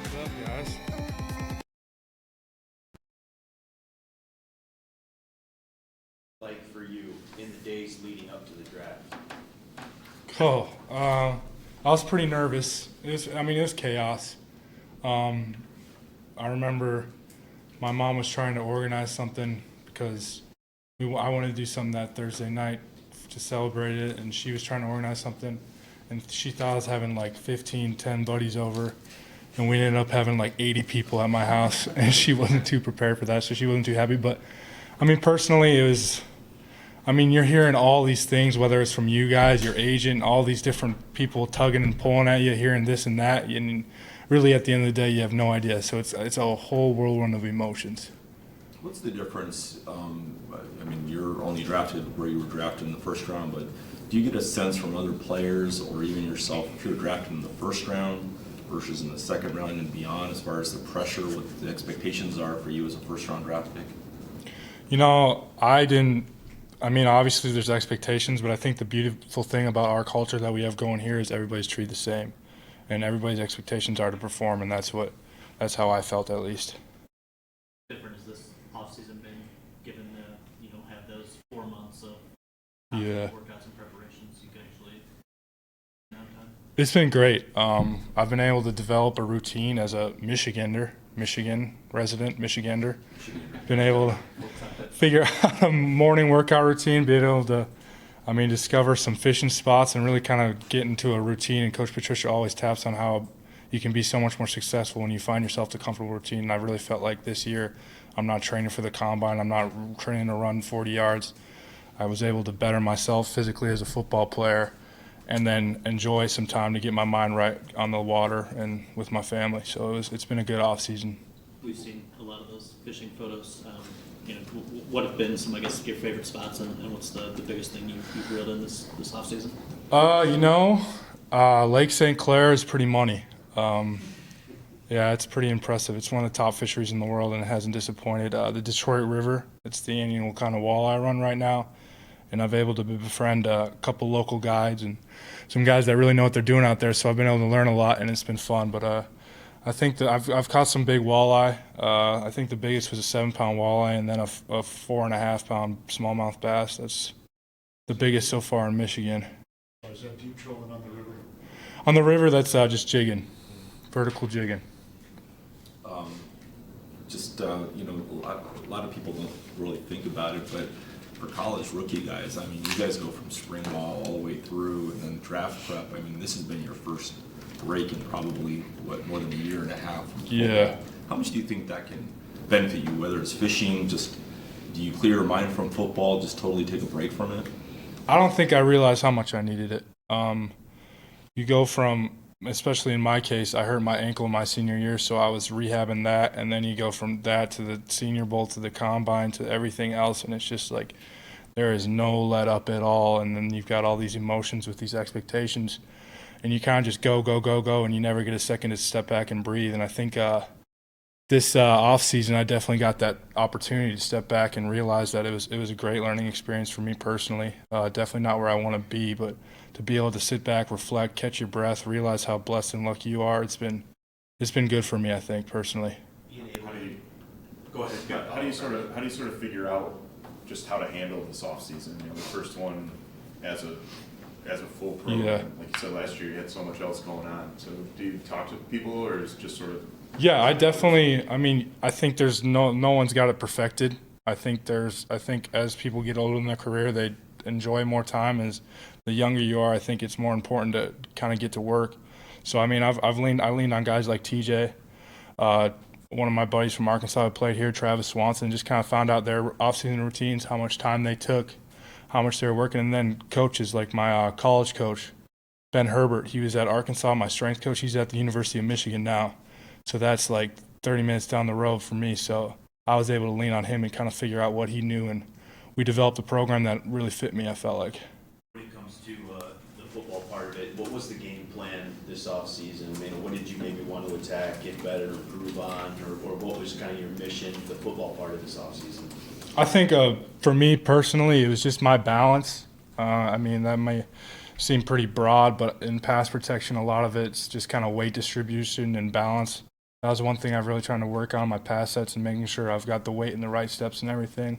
What's up, guys? Like for you in the days leading up to the draft? I was pretty nervous. It was chaos. I remember my mom was trying to organize something because I wanted to do something that Thursday night to celebrate it, and she was trying to organize something, and she thought I was having like 10 buddies over, and we ended up having like 80 people at my house, and she wasn't too prepared for that, so she wasn't too happy. But personally, it was. You're hearing all these things, whether it's from you guys, your agent, all these different people tugging and pulling at you, hearing this and that, and really at the end of the day, you have no idea. So it's a whole whirlwind of emotions. What's the difference? You're only drafted where you were drafted in the first round, but do you get a sense from other players or even yourself if you're drafted in the first round versus in the second round and beyond as far as the pressure, what the expectations are for you as a first-round draft pick? Obviously there's expectations, but I think the beautiful thing about our culture that we have going here is everybody's treated the same, and everybody's expectations are to perform, and that's how I felt, at least. Different has this offseason been, given that you don't have those 4 months of workouts and preparations? You can actually have time. It's been great. I've been able to develop a routine as a Michigan resident, Michigander. Been able to figure out a morning workout routine, being able to, discover some fishing spots and really kind of get into a routine. And Coach Patricia always taps on how you can be so much more successful when you find yourself the comfortable routine. And I really felt like this year I'm not training for the combine. I'm not training to run 40 yards. I was able to better myself physically as a football player and then enjoy some time to get my mind right on the water and with my family. So it's been a good off season. We've seen a lot of those fishing photos. What have been some, your favorite spots, and what's the biggest thing you've reeled in this off season? Lake St. Clair is pretty money. It's pretty impressive. It's one of the top fisheries in the world, and it hasn't disappointed. The Detroit River, it's the annual kind of walleye run right now, and I've been able to befriend a couple local guides and some guys that really know what they're doing out there. So I've been able to learn a lot, and it's been fun. But I think that I've caught some big walleye. I think the biggest was a 7-pound walleye, and then a 4.5-pound smallmouth bass. That's the biggest so far in Michigan. Is that deep trolling on the river? On the river, that's just jigging, vertical jigging. A lot of people don't really think about it, but for college rookie guys, you guys go from spring ball all the way through and then draft prep. This has been your first break in probably, more than a year and a half. Yeah. How much do you think that can benefit you, whether it's fishing, just do you clear your mind from football, just totally take a break from it? I don't think I realized how much I needed it. You go from, especially in my case, I hurt my ankle my senior year, so I was rehabbing that, and then you go from that to the Senior Bowl to the Combine to everything else, and it's just like there is no let up at all, and then you've got all these emotions with these expectations, and you kind of just go, and you never get a second to step back and breathe. And I think this off season, I definitely got that opportunity to step back and realize that it was a great learning experience for me personally. Definitely not where I want to be, but to be able to sit back, reflect, catch your breath, realize how blessed and lucky you are, it's been good for me, I think, personally. How do you, Go ahead. yeah, how do you sort of figure out just how to handle this off season? You know, the first one as a full program. Yeah. Like you said last year, you had so much else going on. So do you talk to people, or is it just sort of? Yeah, I think there's no one's got it perfected. I think as people get older in their career, they enjoy more time. As the younger you are, I think it's more important to kind of get to work. So I mean, I leaned on guys like TJ, one of my buddies from Arkansas who played here, Travis Swanson, just kind of found out their off-season routines, how much time they took, how much they were working, and then coaches like my college coach, Ben Herbert. He was at Arkansas, my strength coach. He's at the University of Michigan now. So that's like 30 minutes down the road for me. So I was able to lean on him and kind of figure out what he knew, and we developed a program that really fit me, I felt like. When it comes to the football part of it, what was the game plan this offseason? I mean, what did you maybe want to attack, get better, improve on, or what was kind of your mission, the football part of this offseason? I think for me personally, it was just my balance. I mean, that may seem pretty broad, but in pass protection, a lot of it's just kind of weight distribution and balance. That was one thing I've really trying to work on, my pass sets and making sure I've got the weight and the right steps and everything.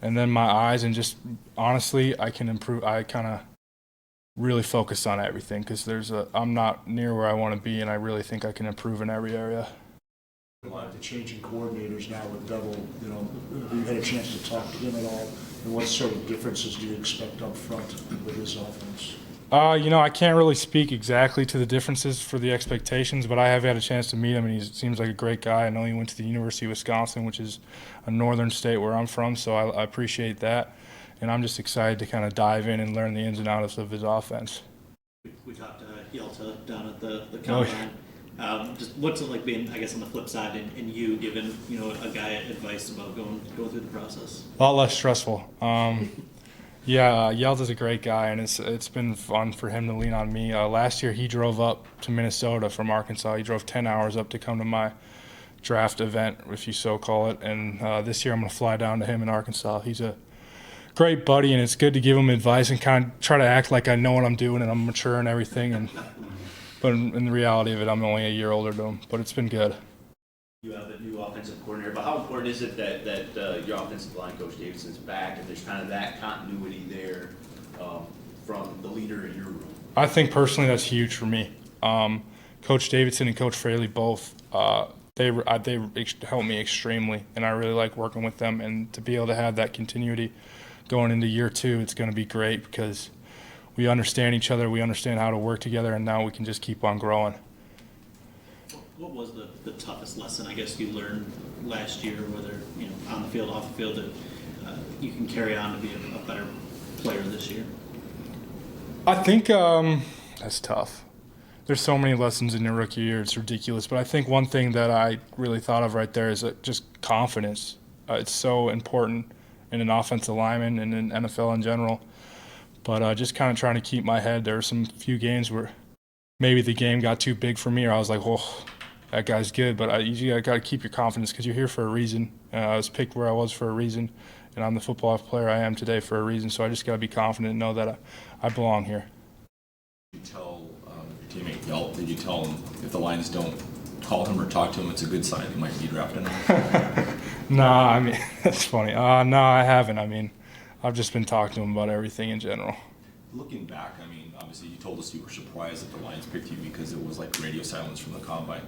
And then my eyes, and just honestly, I can improve. I kind of really focus on everything because I'm not near where I want to be, and I really think I can improve in every area. Like the changing coordinators now with Double, you know, have you had a chance to talk to him at all? And what sort of differences do you expect up front with his offense? I can't really speak exactly to the differences for the expectations, but I have had a chance to meet him, and he seems like a great guy. I know he went to the University of Wisconsin, which is a northern state where I'm from, so I appreciate that. And I'm just excited to kind of dive in and learn the ins and outs of his offense. We talked to Yelta down at the combine. Just what's it like being, I guess, on the flip side, and you giving a guy advice about going through the process? A lot less stressful. Yeah, Yelta's a great guy, and it's been fun for him to lean on me. Last year, he drove up to Minnesota from Arkansas. He drove 10 hours up to come to my draft event, if you so call it. And this year, I'm going to fly down to him in Arkansas. He's a great buddy, and it's good to give him advice and kind of try to act like I know what I'm doing and I'm mature and everything. But in the reality of it, I'm only a year older than him. But it's been good. You have a new offensive coordinator, but how important is it that your offensive line coach Davidson's back, and there's kind of that continuity there from the leader in your room? I think personally that's huge for me. Coach Davidson and Coach Fraley both, they helped me extremely, and I really like working with them. And to be able to have that continuity going into year 2, it's going to be great because we understand each other, we understand how to work together, and now we can just keep on growing. What was the toughest lesson, I guess, you learned last year, whether on the field, off the field, that you can carry on to be a better player this year? I think that's tough. There's so many lessons in your rookie year, it's ridiculous. But I think one thing that I really thought of right there is just confidence. It's so important in an offensive lineman and in NFL in general. But just kind of trying to keep my head. There were some few games where maybe the game got too big for me, or I was like, "Oh, that guy's good." But you got to keep your confidence because you're here for a reason. I was picked where I was for a reason, and I'm the football player I am today for a reason. So I just got to be confident and know that I belong here. Did you tell your teammate Yelp, did you tell him if the Lions don't call him or talk to him, it's a good sign they might be drafting him? Nah, I mean, that's funny. No, I haven't. I mean, I've just been talking to him about everything in general. Looking back, I mean, obviously you told us you were surprised that the Lions picked you because it was like radio silence from the combine.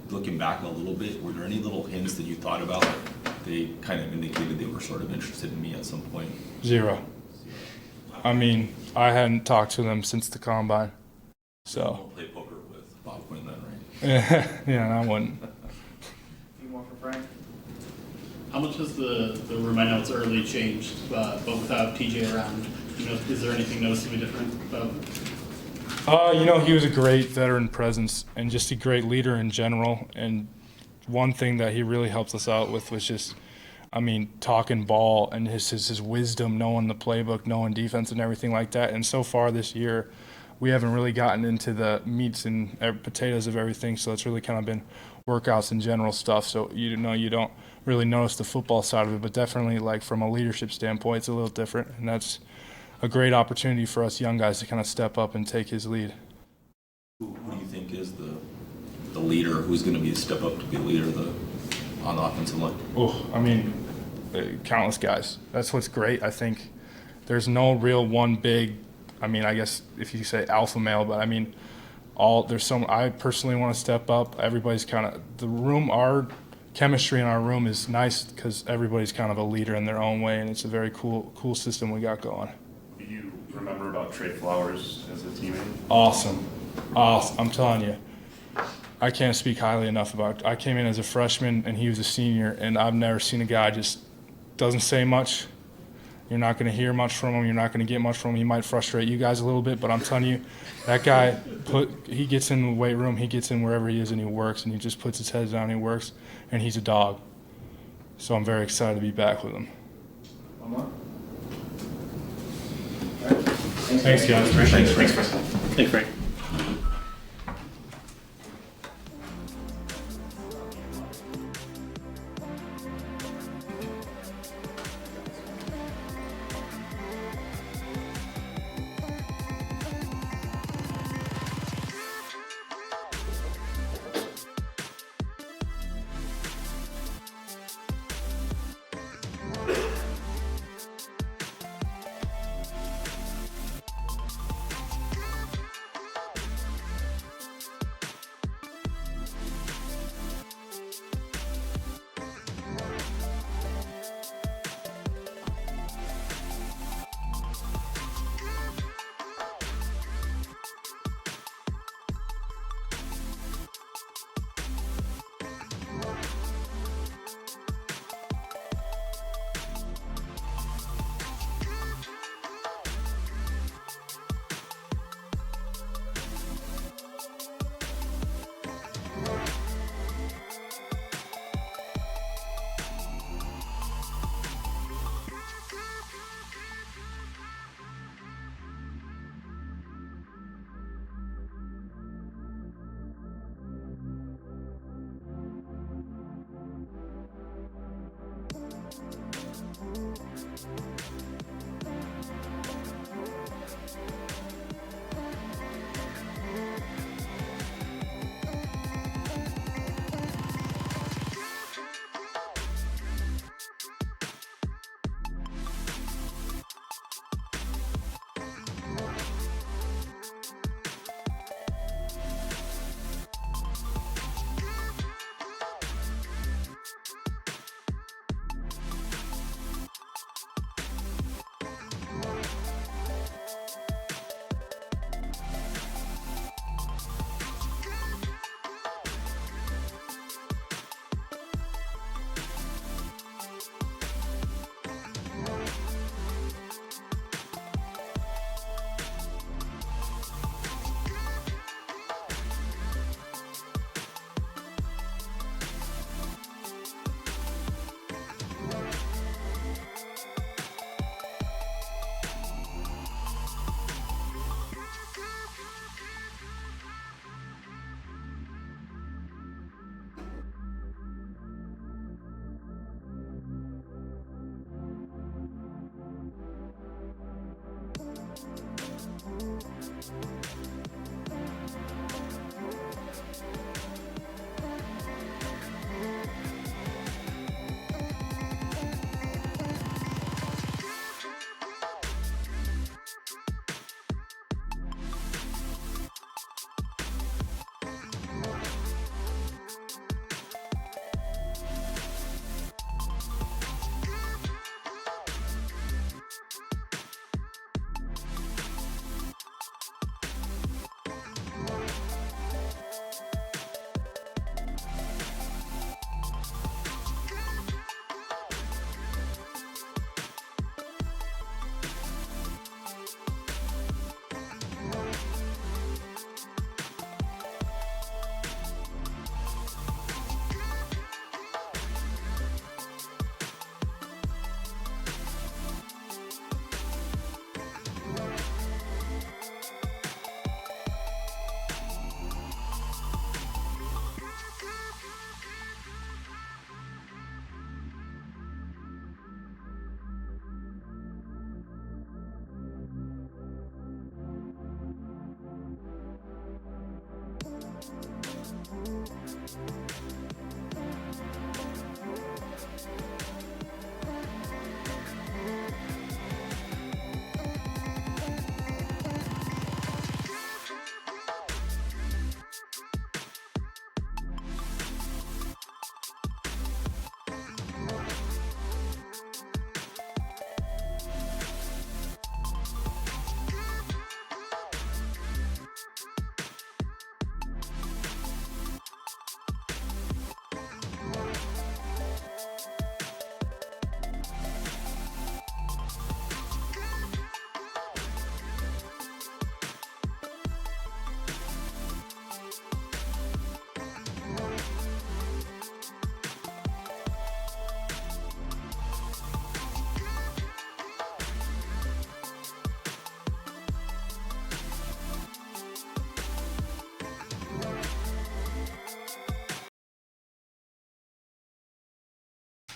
Looking back a little bit, were there any little hints that you thought about that they kind of indicated they were sort of interested in me at some point? Zero. I mean, I hadn't talked to them since the combine. You So, won't play poker with Bob Quinn then, right? yeah, I wouldn't. Any more for Frank? How much has the room, I know it's early, changed, but without TJ around, is there anything noticeably different about He was a great veteran presence and just a great leader in general. And one thing that he really helped us out with was just, talking ball and his wisdom, knowing the playbook, knowing defense and everything like that. And so far this year, we haven't really gotten into the meats and potatoes of everything, so it's really kind of been workouts and general stuff. So you don't really notice the football side of it, but definitely like from a leadership standpoint, it's a little different, and that's a great opportunity for us young guys to kind of step up and take his lead. Who do you think is the leader? Who's going to be step up to be a leader on the offensive line? Oh, I mean, countless guys. That's what's great. I think there's no real one big, I mean, I guess if you say alpha male, but I mean, I personally want to step up. Everybody's kind of, our chemistry in our room is nice because everybody's kind of a leader in their own way, and it's a very cool system we got going. Do you remember about Trey Flowers as a teammate? Awesome. I'm telling you, I can't speak highly enough about it. I came in as a freshman and he was a senior, and I've never seen a guy just doesn't say much. You're not going to hear much from him. You're not going to get much from him. He might frustrate you guys a little bit, but I'm telling you, that guy, he gets in the weight room, he gets in wherever he is, and he works, and he just puts his head down and he works, and he's a dog. So I'm very excited to be back with him. One more? Thanks, guys. Appreciate it. Thanks, Frank.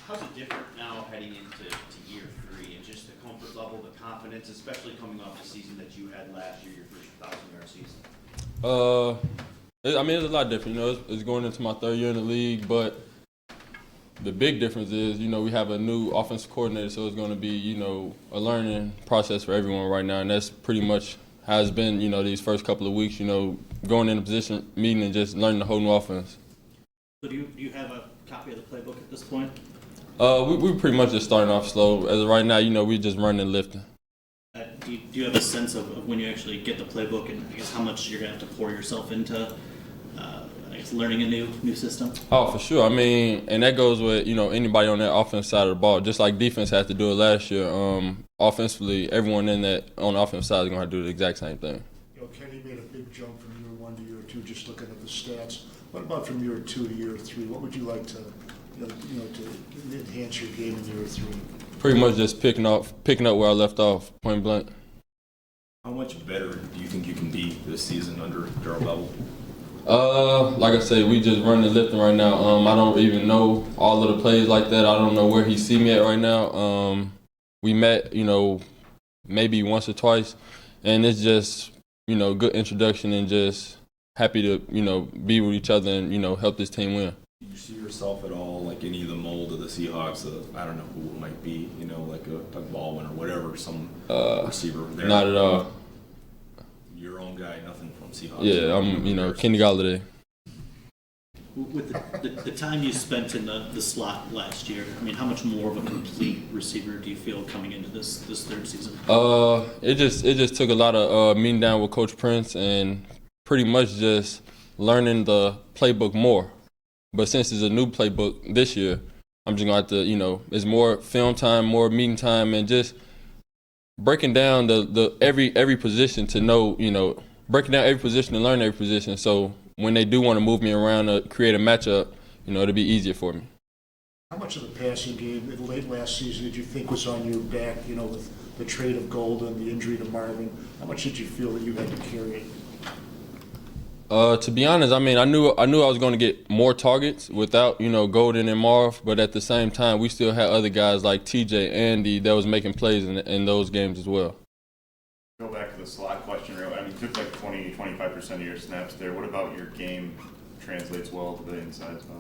How's it different now heading into year 3 and just the comfort level, the confidence, especially coming off the season that you had last year, your first 1,000-yard season? I mean, it's a lot different. You know, it's going into my 3rd year in the league, but the big difference is, you know, we have a new offensive coordinator, so it's going to be, you know, a learning process for everyone right now, and that's pretty much how it's been, you know, these first couple of weeks, you know, going in a position, meeting, and just learning the whole new offense. So do you have a copy of the playbook at this point? We pretty much just starting off slow. As of right now, you know, we just running and lifting. Do you have a sense of when you actually get the playbook and I guess how much you're going to have to pour yourself into, I guess, learning a new system? Oh, for sure. I mean, and that goes with, you know, anybody on that offense side of the ball. Just like defense had to do it last year. Offensively, everyone in that on the offensive side is going to have to do the exact same thing. You know, Kenny made a big jump from year 1 to year 2, just looking at the stats. What about from year 2 to year 3? What would you like to, to enhance your game in year 3? Pretty much just picking up where I left off, point blank. How much better do you think you can be this season under Darrell Bevell? Like I said, we just running and lifting right now. I don't even know all of the plays like that. I don't know where he see me at right now. We met, you know, maybe once or twice, and it's just, you know, good introduction and just happy to, you know, be with each other and, you know, help this team win. Do you see yourself at all like any of the mold of the Seahawks? I don't know who it might be, you know, like a Doug Baldwin or whatever, some receiver there. Not at all. Your own guy, nothing from Seahawks. Yeah, I'm, you know, Kenny Galladay. With the time you spent in the slot last year, I mean, how much more of a complete receiver do you feel coming into this 3rd season? It just took a lot of meeting down with Coach Prince and pretty much just learning the playbook more. But since it's a new playbook this year, I'm just gonna have to, you know, it's more film time, more meeting time, and just breaking down the every position to know, you know, breaking down every position and learn every position. So when they do want to move me around to create a matchup, you know, it'll be easier for me. How much of the passing game in late last season did you think was on your back, you know, with the trade of Golden, the injury to Marvin? How much did you feel that you had to carry it? To be honest, I mean, I knew I was going to get more targets without, you know, Golden and Marv, but at the same time, we still had other guys like TJ, Andy that was making plays in those games as well. Go back to the slot question. I mean, you took like 20-25% of your snaps there. What about your game translates well to the inside spot?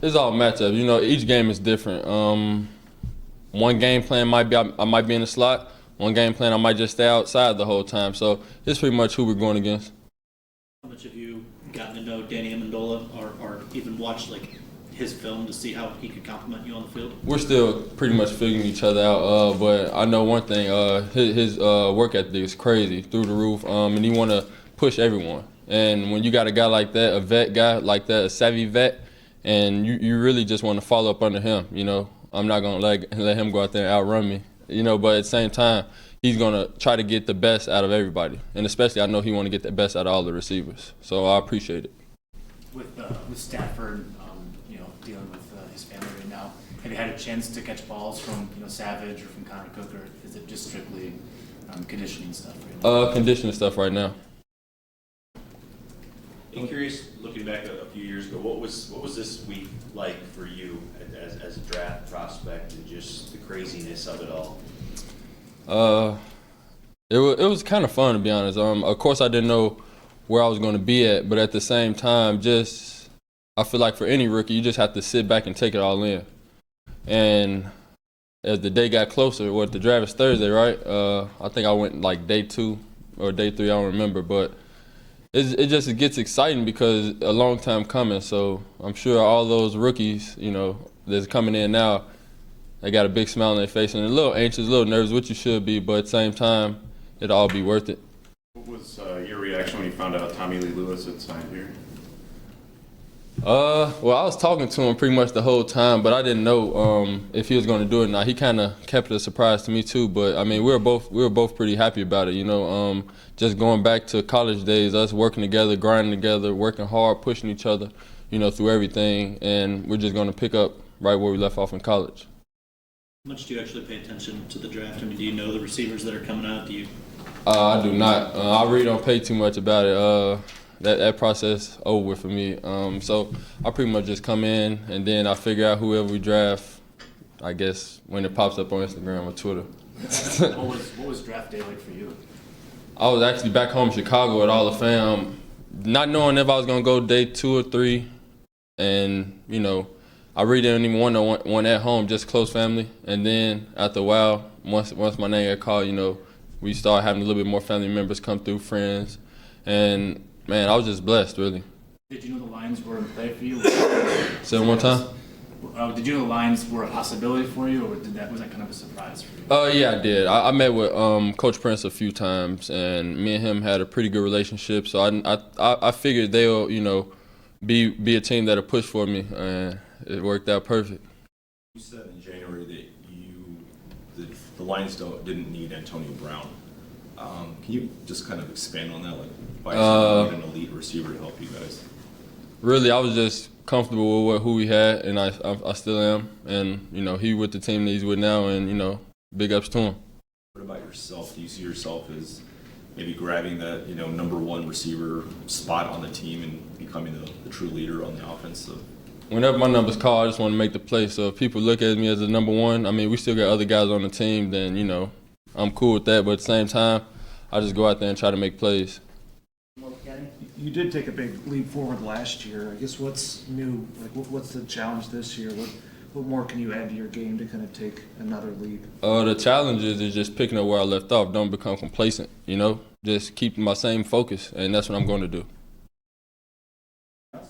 It's all matchups. You know, each game is different. One game plan might be I might be in the slot. One game plan I might just stay outside the whole time. So it's pretty much who we're going against. How much have you gotten to know Danny Amendola or even watched like his film to see how he could complement you on the field? We're still pretty much figuring each other out, but I know one thing, his work ethic is crazy, through the roof, and he want to push everyone. And when you got a guy like that, a vet guy like that, a savvy vet, and you really just want to follow up under him, you know. I'm not going to let him go out there and outrun me, you know, but at the same time, he's going to try to get the best out of everybody. And especially I know he want to get the best out of all the receivers. So I appreciate it. With Stafford, dealing with his family right now, have you had a chance to catch balls from Savage or from Connor Cook, or is it just strictly conditioning stuff right now? Conditioning stuff right now. I'm curious, looking back a few years ago, what was this week like for you as a draft prospect and just the craziness of it all? It was kind of fun, to be honest. Of course, I didn't know where I was going to be at. But at the same time, I feel like for any rookie, you just have to sit back and take it all in. And as the day got closer, the draft is Thursday, right? I think I went like day 2 or day 3, I don't remember. But it just gets exciting because a long time coming. So I'm sure all those rookies, that's coming in now, they got a big smile on their face and a little anxious, a little nervous, which you should be. But at the same time, it'll all be worth it. What was your reaction when you found out Tommy Lee Lewis had signed here? Well, I was talking to him pretty much the whole time, but I didn't know if he was going to do it or not. He kind of kept it a surprise to me too. But I mean, we were both pretty happy about it. Just going back to college days, us working together, grinding together, working hard, pushing each other, through everything, and we're just going to pick up right where we left off in college. How much do you actually pay attention to the draft? I mean, do you know the receivers that are coming out? I do not. I really don't pay too much about it. That process over for me. So I pretty much just come in and then I figure out whoever we draft, I guess, when it pops up on Instagram or Twitter. What was draft day like for you? I was actually back home in Chicago with all the fam, not knowing if I was going to go day 2 or 3. And, I really didn't even want one at home, just close family. And then after a while, once my name got called, we started having a little bit more family members come through, friends. And, man, I was just blessed, really. Did you know the Lions were in play for you? Say it one time? Did you know the Lions were a possibility for you, or was that kind of a surprise for you? Yeah, I did. I met with Coach Prince a few times, and me and him had a pretty good relationship. So I figured they'll, be a team that'll push for me, and it worked out perfect. You said in January that the Lions didn't need Antonio Brown. Can you just kind of expand on that? Like, why is he an elite receiver to help you guys? Really, I was just comfortable with who we had, and I still am. And, he with the team that he's with now, and, big ups to him. What about yourself? Do you see yourself as maybe grabbing that, number 1 receiver spot on the team and becoming the true leader on the offense? Whenever my number's called, I just want to make the play. So if people look at me as the number 1, I mean, we still got other guys on the team, then, I'm cool with that. But at the same time, I just go out there and try to make plays. You did take a big leap forward last year. I guess what's new? Like, what's the challenge this year? What more can you add to your game to kind of take another leap? The challenge is just picking up where I left off. Don't become complacent, Just keep my same focus, and that's what I'm going to do. All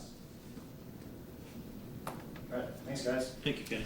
right, thanks, guys. Thank you, Kenny.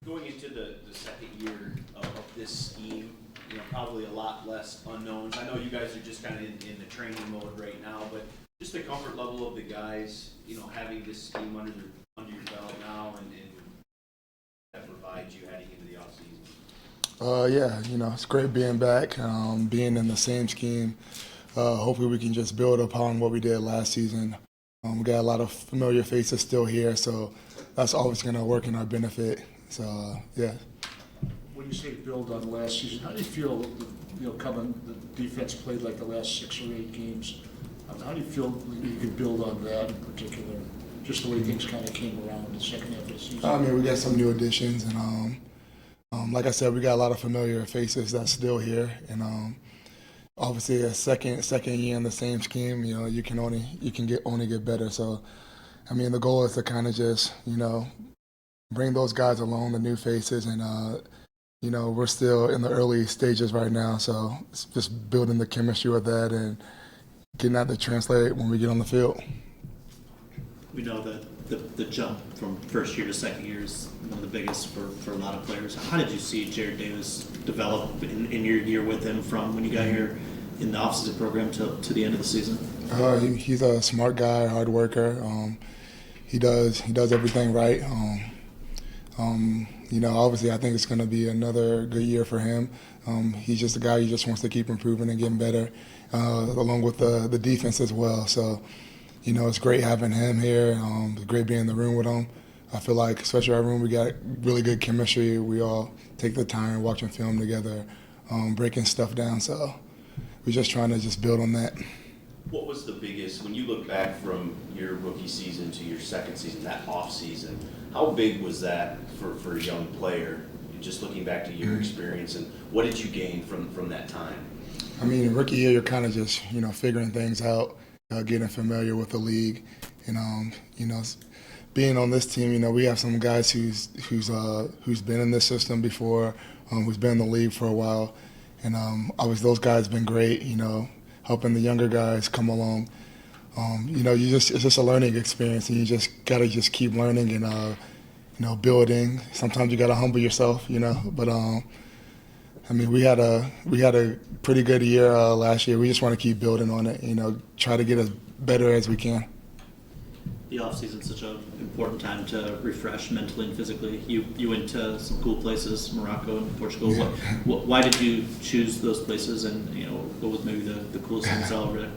Going into the second year of this scheme, you know, probably a lot less unknowns. I know you guys are just kind of in the training mode right now, but just the comfort level of the guys, you know, having this scheme under your belt now and that provides you heading into the offseason. Yeah, you know, it's great being back, being in the same scheme. Hopefully we can just build upon what we did last season. We got a lot of familiar faces still here, so that's always going to work in our benefit. So, yeah. When you say build on last season, how do you feel, you know, the defense played like the last 6 or 8 games? How do you feel you can build on that in particular? Just the way things kind of came around in the second half of the season? I mean, we got some new additions, and like I said, we got a lot of familiar faces that's still here, and obviously a second year in the same scheme, you know, you can only get better. So, I mean, the goal is to kind of just, you know, bring those guys along, the new faces, and you know, we're still in the early stages right now, so it's just building the chemistry with that and getting that to translate when we get on the field. We know that the jump from first year to second year is one of the biggest for a lot of players. How did you see Jared Davis develop in your year with him from when you got here in the offseason program to the end of the season? He's a smart guy, hard worker. He does everything right. You know, obviously, I think it's going to be another good year for him. He's just a guy who just wants to keep improving and getting better, along with the defense as well. So, you know, it's great having him here. It's great being in the room with him. I feel like, especially our room, we got really good chemistry. We all take the time watching film together, breaking stuff down. So we're just trying to just build on that. What was the biggest, when you look back from your rookie season to your second season, that off season, how big was that for a young player? Just looking back to your experience, and what did you gain from that time? I mean, rookie year, you're kind of just, you know, figuring things out, getting familiar with the league, and you know, being on this team, you know, we have some guys who's been in this system before, who's been in the league for a while, and obviously those guys have been great, you know, helping the younger guys come along. You know, it's just a learning experience, and you just gotta just keep learning and you know, building. Sometimes you gotta humble yourself, you know, but I mean, we had a pretty good year last year. We just want to keep building on it, you know, try to get as better as we can. The offseason is such an important time to refresh mentally and physically. You went to some cool places, Morocco and Portugal. Yeah. Why did you choose those places, and you know, what was maybe the coolest thing you saw over there?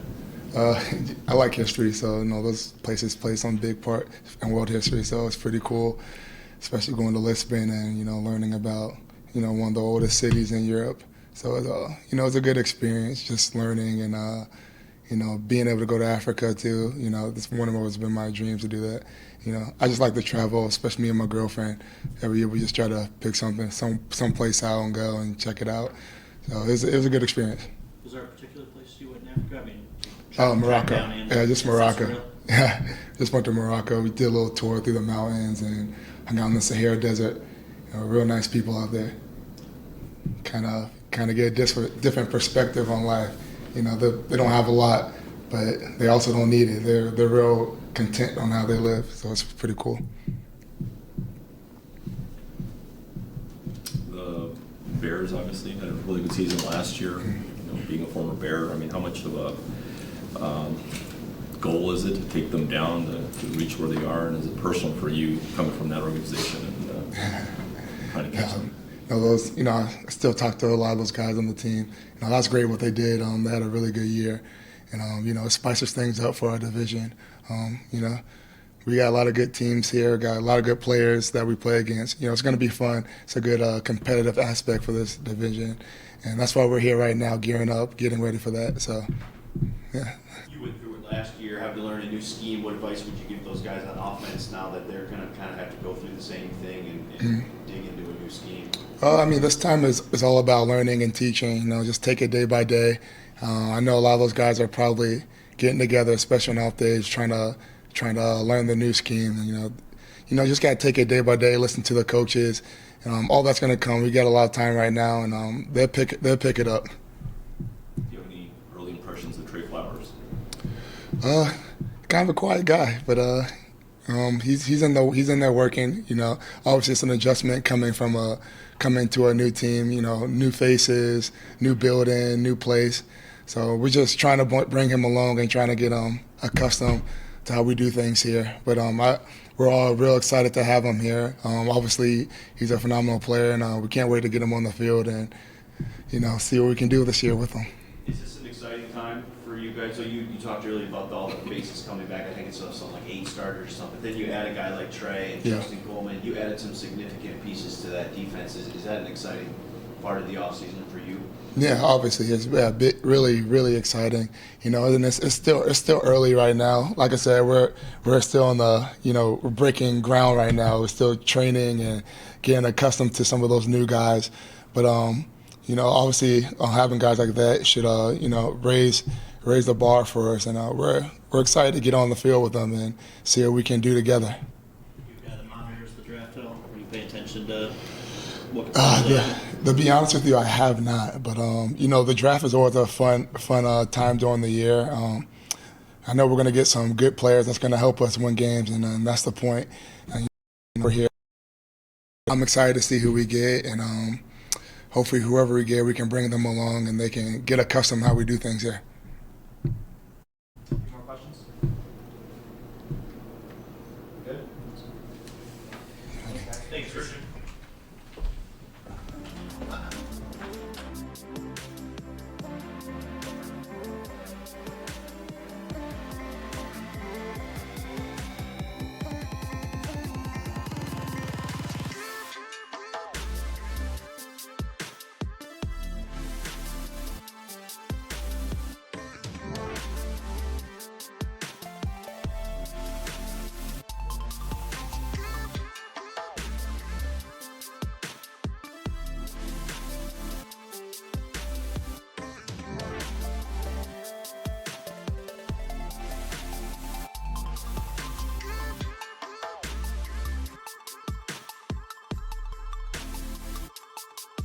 I like history, so you know, those places play some big part in world history, so it's pretty cool, especially going to Lisbon and, you know, learning about, you know, one of the oldest cities in Europe. So, you know, it's a good experience, just learning and, you know, being able to go to Africa too. You know, it's one of what's been my dreams to do that. You know, I just like to travel, especially me and my girlfriend. Every year we just try to pick some place out and go and check it out. So it was a good experience. Was there a particular place you went in Africa? I mean, Morocco. Yeah, just Morocco. Surreal. Yeah, just went to Morocco. We did a little tour through the mountains and hung out in the Sahara Desert. You know, real nice people out there. Kind of get a different perspective on life. You know, they don't have a lot, but they also don't need it. They're real content on how they live, so it's pretty cool. The Bears obviously had a really good season last year. You know, being a former Bear, I mean, how much of a goal is it to take them down to reach where they are, and is it personal for you coming from that organization and trying to catch them? You know, you know, I still talk to a lot of those guys on the team. You know, that's great what they did. They had a really good year, and you know, it spices things up for our division. You know, we got a lot of good teams here. Got a lot of good players that we play against. You know, it's going to be fun. It's a good competitive aspect for this division, and that's why we're here right now, gearing up, getting ready for that. So, yeah. You went through it last year, having to learn a new scheme. What advice would you give those guys on offense now that they're going to kind of have to go through the same thing and dig into a new scheme? I mean, this time is all about learning and teaching. You know, just take it day by day. I know a lot of those guys are probably getting together, especially on off days, trying to learn the new scheme. And, you know, just gotta take it day by day. Listen to the coaches. All that's gonna come. We got a lot of time right now, and they'll pick it up. Do you have any early impressions of Trey Flowers? Kind of a quiet guy, but He's in there working. You know, obviously it's an adjustment coming to a new team. You know, new faces, new building, new place. So we're just trying to bring him along and trying to get accustomed to how we do things here. But we're all real excited to have him here. Obviously he's a phenomenal player, and we can't wait to get him on the field and see what we can do this year with him. Is this an exciting time for you guys? So you talked earlier about all the faces coming back. I think it's something like 8 starters or something. Then you add a guy like Trey and Yeah. Justin Coleman. You added some significant pieces to that defense. Is that an exciting part of the offseason for you? Yeah, obviously it's really exciting. You know, and it's still early right now. Like I said, we're still on the we're breaking ground right now. We're still training and getting accustomed to some of those new guys. But obviously having guys like that should raise the bar for us, and we're excited to get on the field with them and see what we can do together. You got monitors the draft at all? Or you pay attention to what? To be honest with you, I have not. But the draft is always a fun time during the year. I know we're going to get some good players that's going to help us win games, and that's the point. And we're here. I'm excited to see who we get, and hopefully whoever we get, we can bring them along and they can get accustomed to how we do things here.